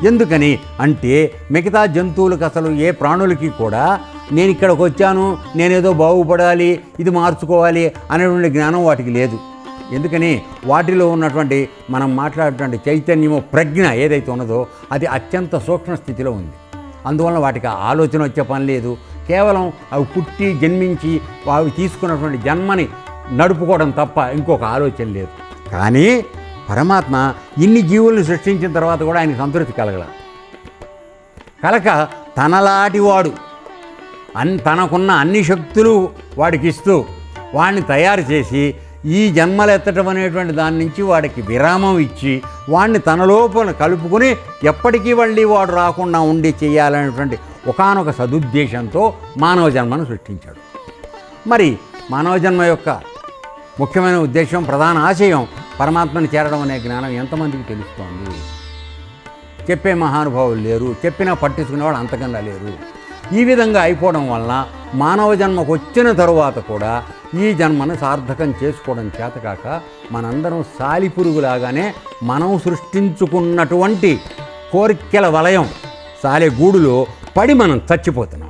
ఎందుకని అంటే మిగతా జంతువులకు అసలు ఏ ప్రాణులకి కూడా నేను ఇక్కడికి వచ్చాను, నేనేదో బాగుపడాలి, ఇది మార్చుకోవాలి అనేటువంటి జ్ఞానం వాటికి లేదు. ఎందుకని వాటిలో ఉన్నటువంటి మనం మాట్లాడేటువంటి చైతన్యము, ప్రజ్ఞ ఏదైతే ఉన్నదో అది అత్యంత సూక్ష్మ స్థితిలో ఉంది. అందువలన వాటికి ఆలోచన వచ్చే పని లేదు. కేవలం అవి పుట్టి జన్మించి అవి తీసుకున్నటువంటి జన్మని నడుపుకోవడం తప్ప ఇంకొక ఆలోచన లేదు. కానీ పరమాత్మ ఇన్ని జీవుల్ని సృష్టించిన తర్వాత కూడా ఆయనకు సంతృప్తి కలక తనలాంటి వాడు తనకున్న అన్ని శక్తులు వాడికి ఇస్తూ వాడిని తయారు చేసి ఈ జన్మలెత్తటం అనేటువంటి దాని నుంచి వాడికి విరామం ఇచ్చి వాడిని తన లోపల కలుపుకొని ఎప్పటికీ మళ్ళీ వాడు రాకుండా ఉండి చేయాలనేటువంటి ఒకానొక సదుద్దేశంతో మానవ జన్మను సృష్టించాడు. మరి మానవ జన్మ యొక్క ముఖ్యమైన ఉద్దేశం, ప్రధాన ఆశయం పరమాత్మని చేరడం అనే జ్ఞానం ఎంతమందికి తెలుస్తోంది? చెప్పే మహానుభావులు లేరు, చెప్పినా పట్టించుకునేవాడు అంతకన్నా లేరు. ఈ విధంగా అయిపోవడం వలన మానవ జన్మకు వచ్చిన తరువాత కూడా ఈ జన్మను సార్థకం చేసుకోవడం చేతకాక మనందరం సాలిపురుగులాగానే మనం సృష్టించుకున్నటువంటి కోరికల వలయం సాలె గూడులో పడి మనం చచ్చిపోతున్నాం.